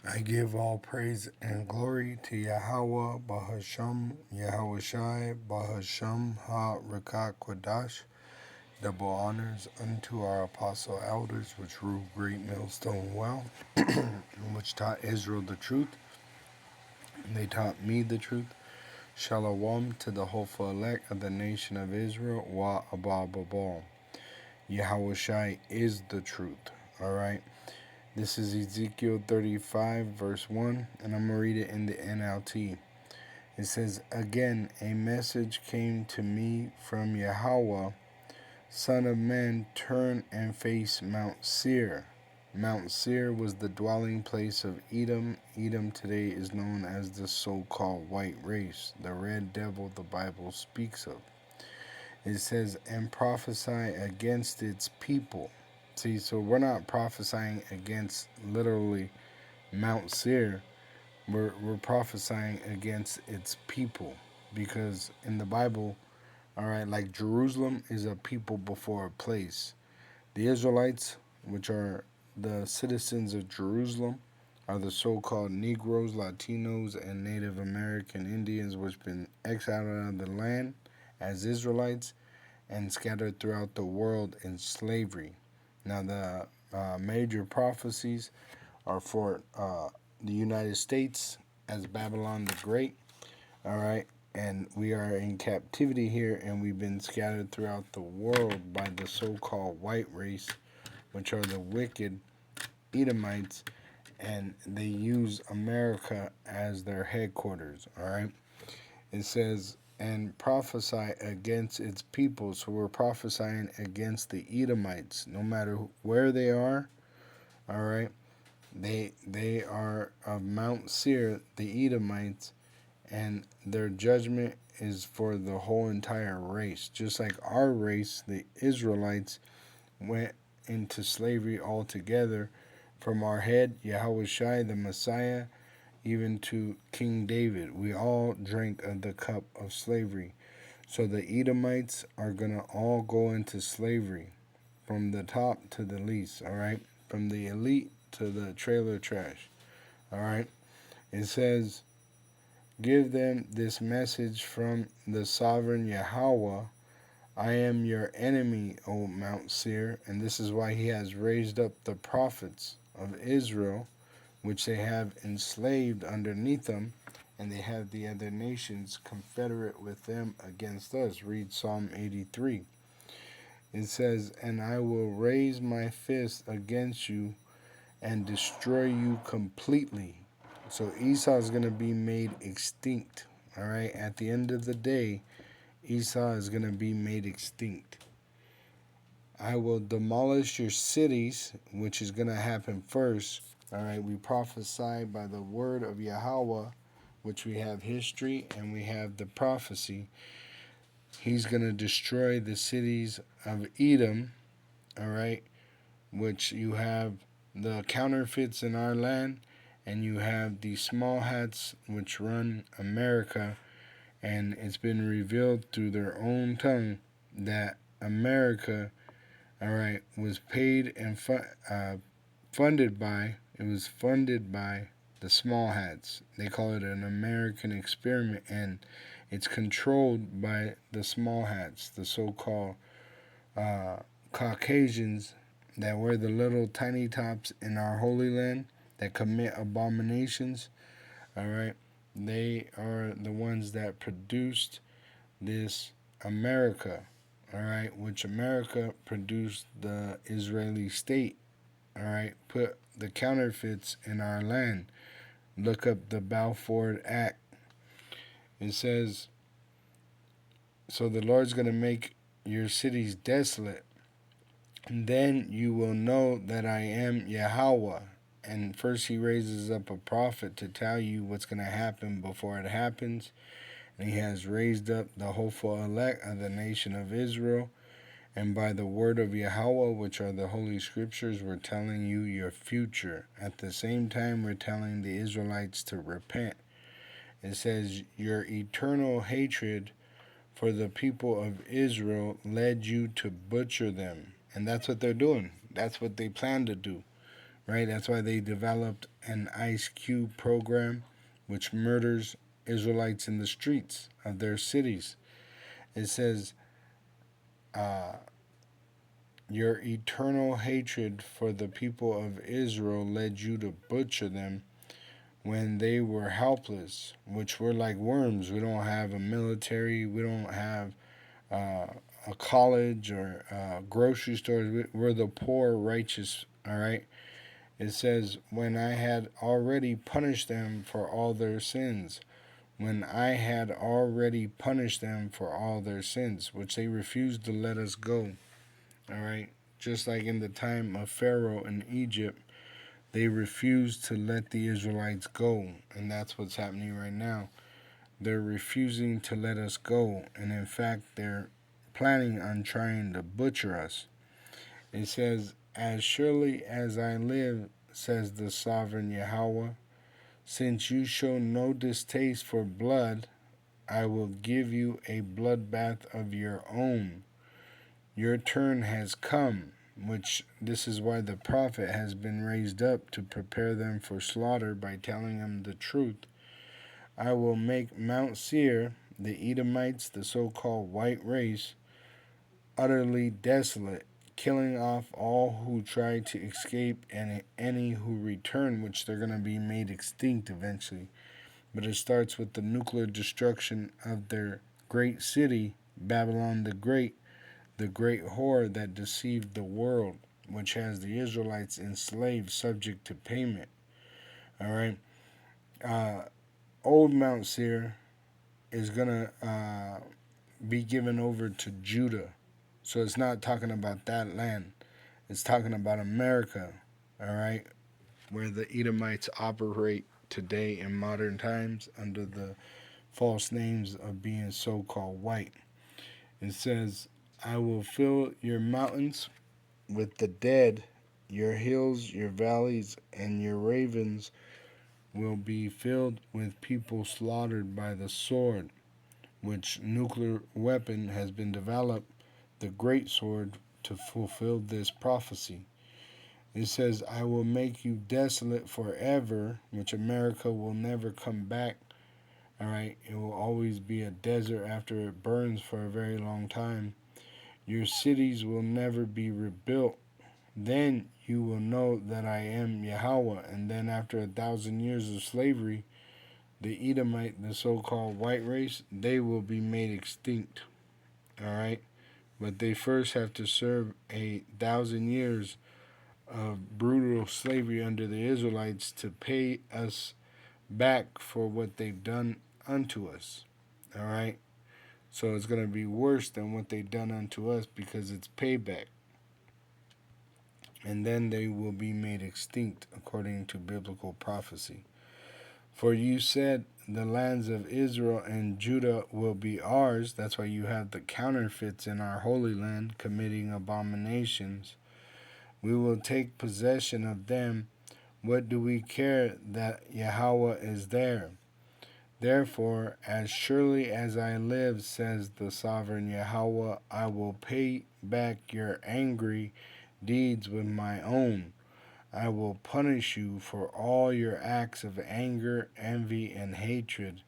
I give all praise and glory to Yahweh, Bahasham, Yahushai, Bahasham, Ha Rakak Kwadash. Double honors unto our apostle elders, which rule great millstone well, which taught Israel the truth, and they taught me the truth. Shalom to the hopeful elect of the nation of Israel, Wa Abba Babal. Yahushai is the truth. Alright. This is Ezekiel 35, verse 1, and I'm going to read it in the NLT. It says, "Again, a message came to me from Yahweh, Son of man, turn and face Mount Seir." Mount Seir was the dwelling place of Edom. Edom today is known as the so-called white race, the red devil the Bible speaks of. It says, "And prophesy against its people." See, so we're not prophesying against literally Mount Seir. We're prophesying against its people, because in the Bible, all right, like Jerusalem is a people before a place. The Israelites, which are the citizens of Jerusalem, are the so-called Negroes, Latinos, and Native American Indians, which have been exiled out of the land as Israelites and scattered throughout the world in slavery. Now, the major prophecies are for the United States as Babylon the Great, all right? And we are in captivity here, and we've been scattered throughout the world by the so-called white race, which are the wicked Edomites, and they use America as their headquarters, all right? It says, "And prophesy against its people." So we're prophesying against the Edomites, no matter where they are, all right? They are of Mount Seir, the Edomites, and their judgment is for the whole entire race. Just like our race, the Israelites, went into slavery altogether, from our head, Yahushua the Messiah, even to King David. We all drank of the cup of slavery. So the Edomites are going to all go into slavery, from the top to the least, all right? From the elite to the trailer trash, all right? It says, "Give them this message from the sovereign Yahweh. I am your enemy, O Mount Seir." And this is why he has raised up the prophets of Israel, which they have enslaved underneath them, and they have the other nations confederate with them against us. Read Psalm 83. It says, "And I will raise my fist against you and destroy you completely." So Esau is going to be made extinct. All right. At the end of the day, Esau is going to be made extinct. "I will demolish your cities," which is going to happen first. All right. We prophesy by the word of Yahweh, which we have history and we have the prophecy. He's going to destroy the cities of Edom. All right. Which you have the counterfeits in our land, and you have the small hats which run America, and it's been revealed through their own tongue that America, all right, was paid and funded by, it was funded by the small hats. They call it an American experiment, and it's controlled by the small hats, the so-called uh, Caucasians that wear the little tiny tops in our holy land, that commit abominations. All right, they are the ones that produced this America. All right, which America produced the Israeli state. All right, put the counterfeits in our land. Look up the Balfour Act. It says, "So the Lord's going to make your cities desolate. Then you will know that I am Yahweh." And first he raises up a prophet to tell you what's going to happen before it happens. And he has raised up the hopeful elect of the nation of Israel. And by the word of Yahweh, which are the Holy Scriptures, we're telling you your future. At the same time, we're telling the Israelites to repent. It says, "Your eternal hatred for the people of Israel led you to butcher them." And that's what they're doing. That's what they plan to do. right? That's why they developed an Ice Cube program, which murders Israelites in the streets of their cities. It says, uh, your eternal hatred for the people of Israel led you to butcher them when they were helpless, which were like worms. We don't have a military, we don't have uh, a college or grocery stores. We're the poor righteous, all right? It says, when I had already punished them for all their sins. When I had already punished them for all their sins, which they refused to let us go, all right? Just like in the time of Pharaoh in Egypt, they refused to let the Israelites go, and that's what's happening right now. They're refusing to let us go, and in fact, they're planning on trying to butcher us. It says, as surely as I live, says the sovereign Yahweh, since you show no distaste for blood, I will give you a bloodbath of your own. Your turn has come, which this is why the prophet has been raised up to prepare them for slaughter by telling them the truth. I will make Mount Seir, the Edomites, the so-called white race, utterly desolate, killing off all who try to escape and any who return, which they're going to be made extinct eventually. But it starts with the nuclear destruction of their great city, Babylon the great whore that deceived the world, which has the Israelites enslaved, subject to payment. All right. Uh, Old Mount Seir is going to be given over to Judah. So it's not talking about that land. It's talking about America, all right, where the Edomites operate today in modern times under the false names of being so-called white. It says, I will fill your mountains with the dead, your hills, your valleys, and your ravens will be filled with people slaughtered by the sword, which nuclear weapon has been developed, the great sword, to fulfill this prophecy. It says, I will make you desolate forever, which America will never come back. All right, it will always be a desert after it burns for a very long time. Your cities will never be rebuilt. Then you will know that I am Yahweh. And then after 1,000 years of slavery, the Edomite, the so-called white race, they will be made extinct. All right, but they first have to serve 1,000 years of brutal slavery under the Israelites to pay us back for what they've done unto us. All right, so it's going to be worse than what they've done unto us because it's payback. And then they will be made extinct according to biblical prophecy. For you said, the lands of Israel and Judah will be ours. That's why you have the counterfeits in our holy land committing abominations. We will take possession of them. What do we care that Yahweh is there? Therefore, as surely as I live, says the sovereign Yahweh, I will pay back your angry deeds with my own. I will punish you for all your acts of anger, envy, and hatred,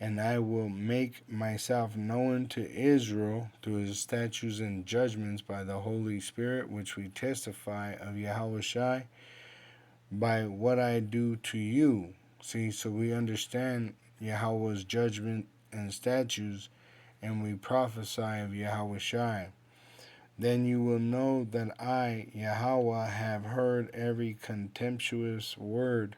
and I will make myself known to Israel through his statutes and judgments by the Holy Spirit, which we testify of Yahweh Shai, by what I do to you. See, so we understand Yahweh's judgment and statutes, and we prophesy of Yahweh Shai. Then you will know that I, Yahweh, have heard every contemptuous word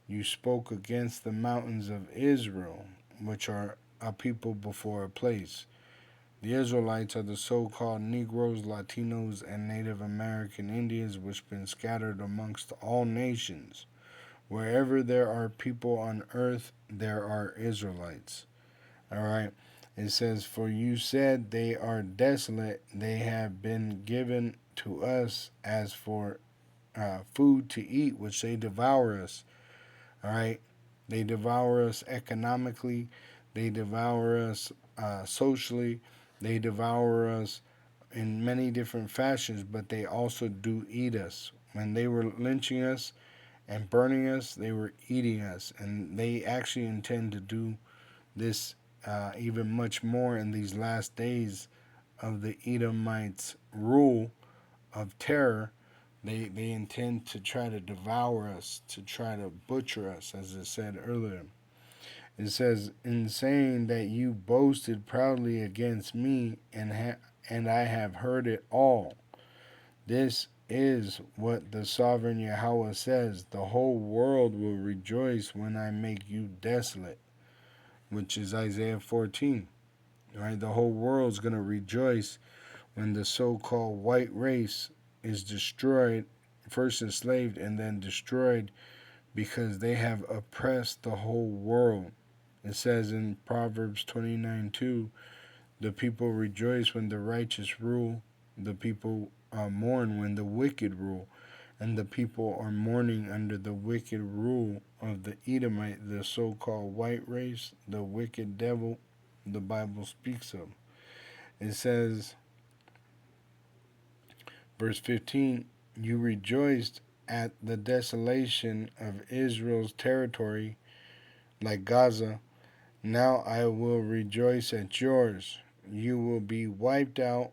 you spoke against the mountains of Israel, which are a people before a place. The Israelites are the so-called Negroes, Latinos, and Native American Indians which have been scattered amongst all nations. Wherever there are people on earth, there are Israelites. All right. It says, for you said they are desolate. They have been given to us as for food to eat, which they devour us. All right. They devour us economically. They devour us socially. They devour us in many different fashions, but they also do eat us. When they were lynching us and burning us, they were eating us. And they actually intend to do this even much more in these last days of the Edomites' rule of terror. They intend to try to devour us, to try to butcher us, as it said earlier. It says, in saying that you boasted proudly against me, and I have heard it all. This is what the sovereign Yahweh says. The whole world will rejoice when I make you desolate, which is Isaiah 14. Right? The whole world's going to rejoice when the so-called white race is destroyed, first enslaved and then destroyed, because they have oppressed the whole world. It says in Proverbs 29:2, the people rejoice when the righteous rule, the people mourn when the wicked rule, and the people are mourning under the wicked rule of the Edomite, the so-called white race, the wicked devil the Bible speaks of. It says, verse 15, you rejoiced at the desolation of Israel's territory like Gaza. Now I will rejoice at yours. You will be wiped out.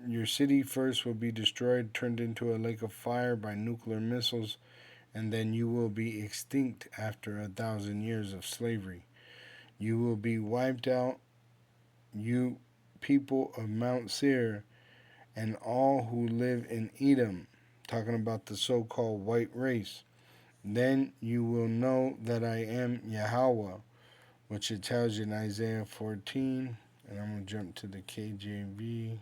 Your city first will be destroyed, turned into a lake of fire by nuclear missiles, and then you will be extinct after 1,000 years of slavery. You will be wiped out, you people of Mount Seir, and all who live in Edom, talking about the so-called white race. Then you will know that I am Yahweh, which it tells you in Isaiah 14. And I'm going to jump to the KJV.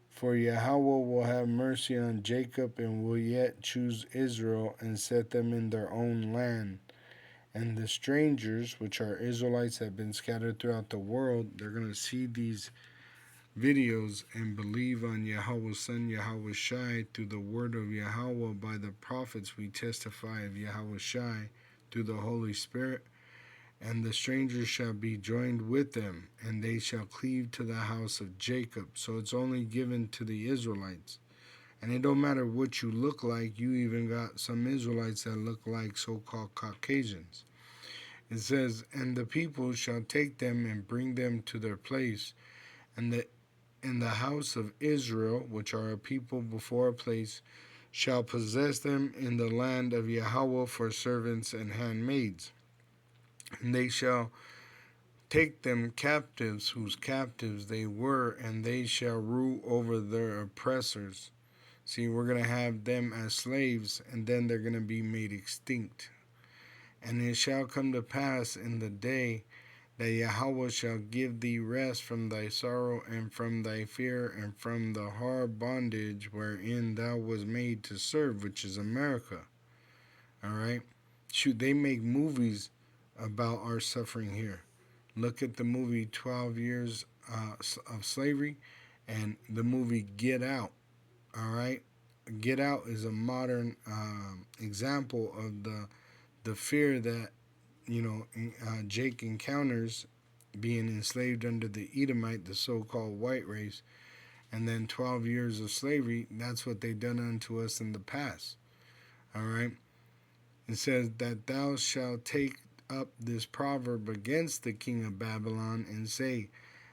For Yahweh will have mercy on Jacob and will yet choose Israel and set them in their own land. And the strangers, which are Israelites that have been scattered throughout the world, they're going to see these videos and believe on Yahweh's Son, Yahweh Shai, through the word of Yahweh. By the prophets we testify of Yahweh Shai through the Holy Spirit. And the strangers shall be joined with them, and they shall cleave to the house of Jacob. So it's only given to the Israelites. And it don't matter what you look like. You even got some Israelites that look like so-called Caucasians. It says, and the people shall take them and bring them to their place, and the house of Israel, which are a people before a place, shall possess them in the land of Yahweh for servants and handmaids. And they shall take them captives, whose captives they were, and they shall rule over their oppressors. See, we're going to have them as slaves, and then they're going to be made extinct. And it shall come to pass in the day that Yahweh shall give thee rest from thy sorrow and from thy fear and from the hard bondage wherein thou was made to serve, which is America. All right? Shoot, they make movies about our suffering here. Look at the movie 12 Years of Slavery and the movie Get Out. All right? Get Out is a modern example of the fear that, Jake encounters being enslaved under the Edomite, the so-called white race, and then 12 years of slavery. That's what they done unto us in the past. All right? It says that thou shalt take up this proverb against the king of Babylon and say,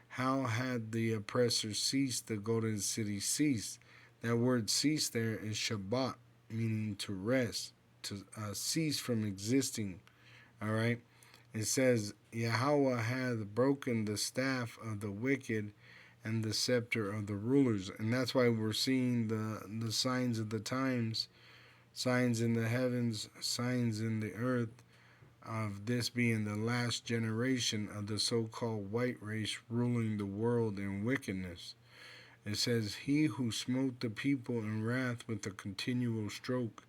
how had the oppressor ceased, the golden city ceased? That word cease there is Shabbat, meaning to rest, to cease from existing. All right? It says, Yahweh hath broken the staff of the wicked and the scepter of the rulers. And that's why we're seeing the signs of the times, signs in the heavens, signs in the earth, of this being the last generation of the so-called white race ruling the world in wickedness. It says, he who smote the people in wrath with a continual stroke,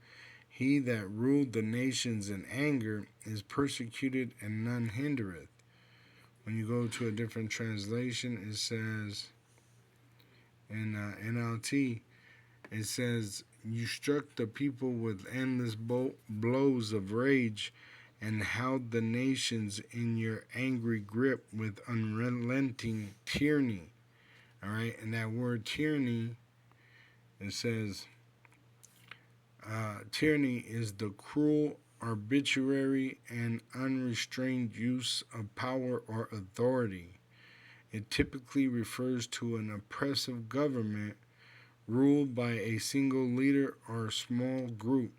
he that ruled the nations in anger, is persecuted and none hindereth. When you go to a different translation, it says, in NLT, it says, you struck the people with endless blows of rage and held the nations in your angry grip with unrelenting tyranny. All right, and that word tyranny It says, tyranny is the cruel, arbitrary, and unrestrained use of power or authority. It typically refers to an oppressive government ruled by a single leader or small group,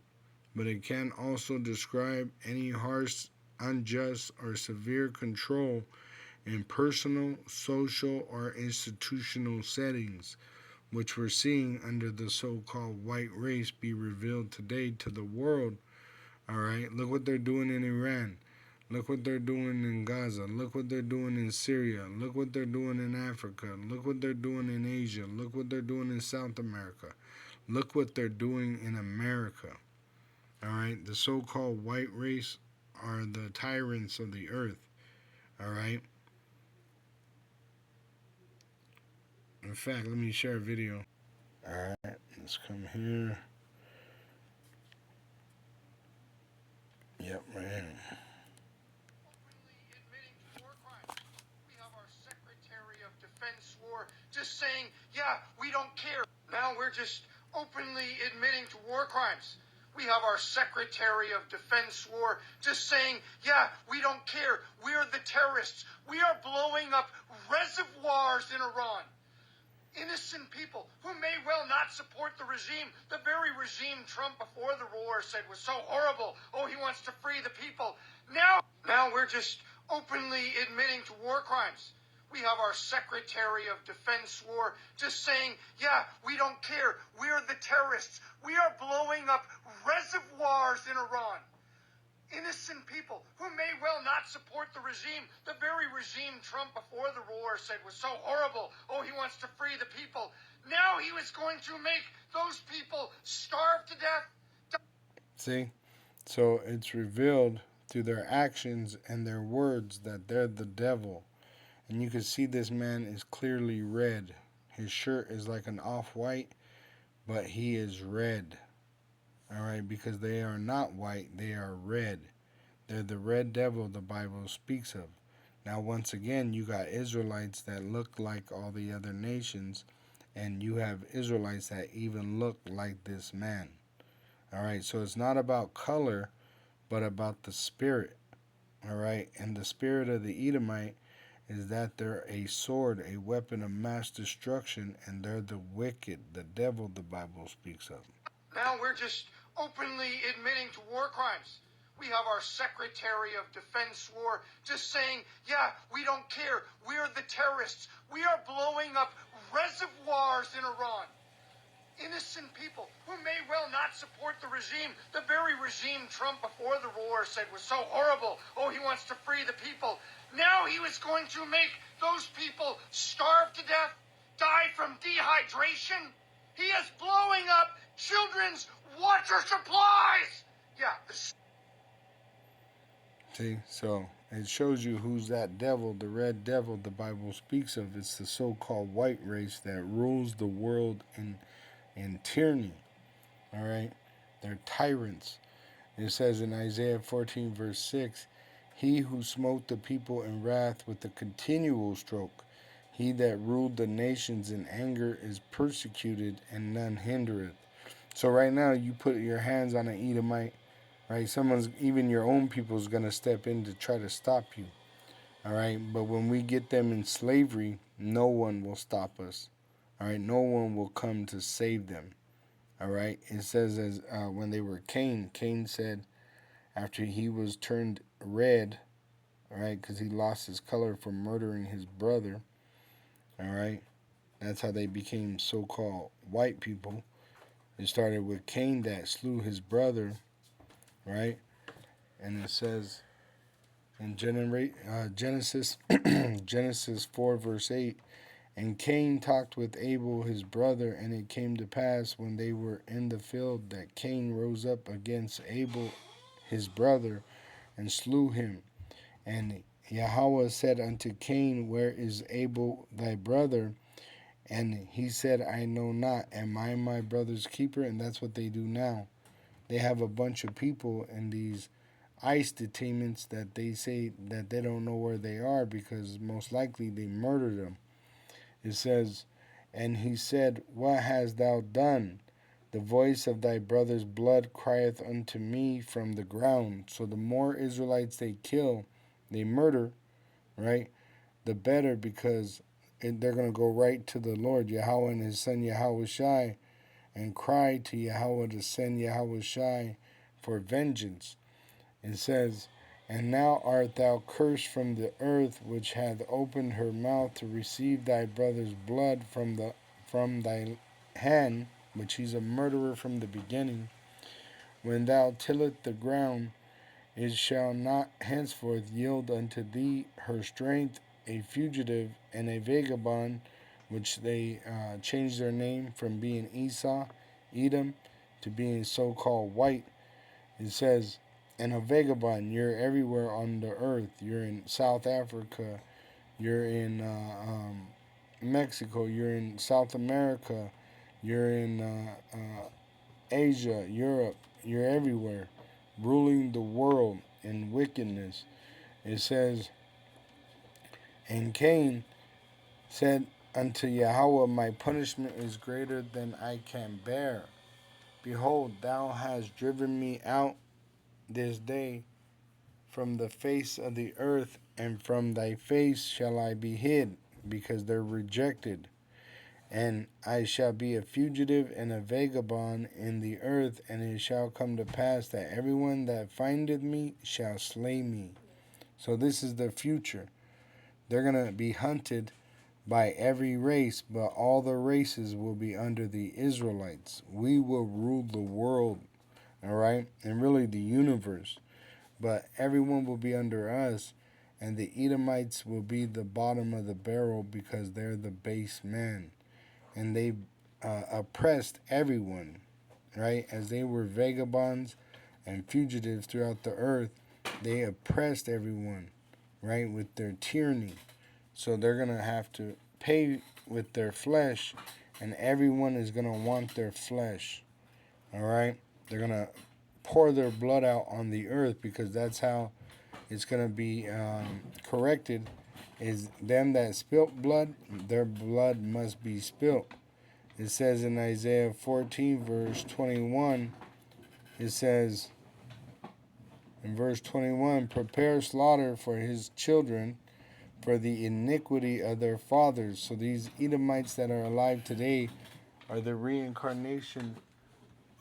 but it can also describe any harsh, unjust, or severe control in personal, social, or institutional settings, which we're seeing under the so-called white race be revealed today to the world. All right, look what they're doing in Iran. Look what they're doing in Gaza. Look what they're doing in Syria. Look what they're doing in Africa. Look what they're doing in Asia. Look what they're doing in South America. Look what they're doing in America. All right, the so-called white race are the tyrants of the earth. All right. In fact, let me share a video. All right, let's come here. Yep, right here. Admitting to war crimes. We have our Secretary of Defense swore just saying, yeah, we don't care. Now we're just openly admitting to war crimes. We have our Secretary of Defense swore just saying, yeah, we don't care. We're the terrorists. We are blowing up reservoirs in Iran. Innocent people who may well not support the regime, the very regime Trump before the war said was so horrible. Oh, he wants to free the people. Now we're just openly admitting to war crimes. We have our Secretary of Defense swore just saying, yeah, we don't care. We're the terrorists. We are blowing up reservoirs in Iran. Innocent people who may well not support the regime, the very regime Trump before the war said was so horrible. Oh, he wants to free the people. Now he was going to make those people starve to death. See? So it's revealed through their actions and their words that they're the devil. And you can see this man is clearly red. His shirt is like an off-white, but he is red. All right, because they are not white, they are red. They're the red devil the Bible speaks of. Now, once again, you got Israelites that look like all the other nations, and you have Israelites that even look like this man. All right, so it's not about color, but about the spirit. All right, and the spirit of the Edomite is that they're a sword, a weapon of mass destruction, and they're the wicked, the devil the Bible speaks of. Now we're just openly admitting to war crimes. We have our Secretary of Defense swore just saying, yeah, we don't care. We're the terrorists. We are blowing up reservoirs in Iran. Innocent people who may well not support the regime, the very regime Trump before the war said was so horrible. Oh, he wants to free the people. Now he was going to make those people starve to death, die from dehydration. He is blowing up children's water supplies. Yeah. See, so it shows you who's that devil, the red devil the Bible speaks of. It's the so-called white race that rules the world in tyranny. All right, they're tyrants. It says in Isaiah 14 verse 6, he who smote the people in wrath with a continual stroke, he that ruled the nations in anger is persecuted, and none hindereth. So right now you put your hands on an Edomite, right? Someone's, even your own people, is going to step in to try to stop you. All right, but when we get them in slavery, no one will stop us. All right, no one will come to save them. All right, it says as when they were Cain said after he was turned red, all right, because he lost his color from murdering his brother. All right, that's how they became so-called white people. It started with Cain that slew his brother, right? And it says in Genesis Genesis 4 verse 8, and Cain talked with Abel his brother, and it came to pass when they were in the field that Cain rose up against Abel his brother and slew him. And Yahweh said unto Cain, where is Abel thy brother? And he said, I know not. Am I my brother's keeper? And that's what they do now. They have a bunch of people in these ICE detainments that they say that they don't know where they are because most likely they murdered them. It says, And he said, What hast thou done? The voice of thy brother's blood crieth unto me from the ground. So the more Israelites they kill, they murder, right? The better, because they're going to go right to the Lord, Yahweh and his son Yahweh Shai, and cry to Yahweh to send Yahweh Shai for vengeance. It says, And now art thou cursed from the earth, which hath opened her mouth to receive thy brother's blood from thy hand, which he's a murderer from the beginning. When thou tillest the ground, it shall not henceforth yield unto thee her strength, a fugitive and a vagabond, which they changed their name from being Esau, Edom, to being so-called white. It says, and a vagabond, you're everywhere on the earth. You're in South Africa, you're in Mexico, you're in South America, you're in Asia, Europe, you're everywhere, ruling the world in wickedness. It says, and Cain said unto Yahweh, My punishment is greater than I can bear. Behold, thou hast driven me out this day from the face of the earth, and from thy face shall I be hid, because they're rejected. And I shall be a fugitive and a vagabond in the earth, and it shall come to pass that everyone that findeth me shall slay me. So this is the future. They're going to be hunted by every race, but all the races will be under the Israelites. We will rule the world, all right, and really the universe. But everyone will be under us, and the Edomites will be the bottom of the barrel because they're the base man. And they oppressed everyone, right? As they were vagabonds and fugitives throughout the earth, they oppressed everyone, right, with their tyranny. So they're going to have to pay with their flesh, and everyone is going to want their flesh, all right? They're going to pour their blood out on the earth, because that's how it's going to be corrected, is them that spilt blood, their blood must be spilt. It says in Isaiah 14, verse 21, it says, in verse 21, Prepare slaughter for his children, for the iniquity of their fathers. So these Edomites that are alive today are the reincarnation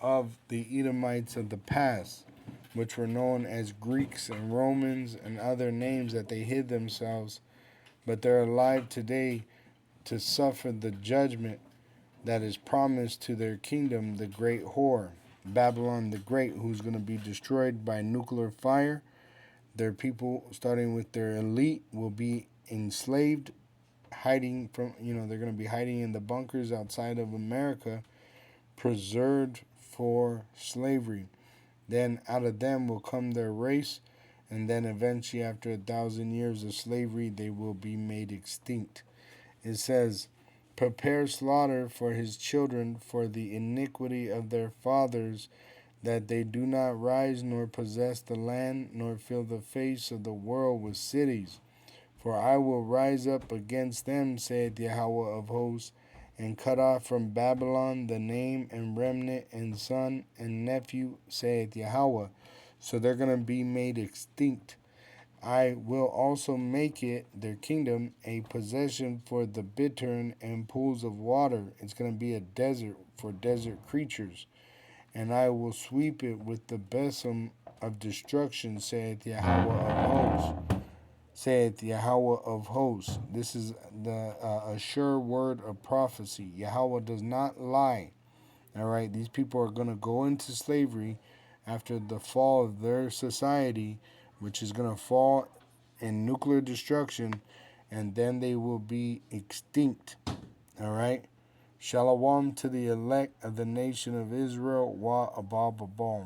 of the Edomites of the past, which were known as Greeks and Romans and other names that they hid themselves, but they're alive today to suffer the judgment that is promised to their kingdom, the great whore, Babylon the Great, who's going to be destroyed by nuclear fire. Their people, starting with their elite, will be enslaved, hiding from, they're going to be hiding in the bunkers outside of America, preserved for slavery. Then out of them will come their race, and then eventually, after 1,000 years of slavery, they will be made extinct. It says, Prepare slaughter for his children for the iniquity of their fathers, that they do not rise nor possess the land, nor fill the face of the world with cities. For I will rise up against them, saith Yahweh of hosts, and cut off from Babylon the name and remnant and son and nephew, saith Yahweh. So they're going to be made extinct. I will also make it, their kingdom, a possession for the bittern and pools of water. It's going to be a desert for desert creatures. And I will sweep it with the besom of destruction, saith Yahweh of hosts. Saith Yahweh of hosts. This is the a sure word of prophecy. Yahweh does not lie. All right, these people are going to go into slavery after the fall of their society, which is going to fall in nuclear destruction, and then they will be extinct. All right. Shalom to the elect of the nation of Israel. Wa abba babal.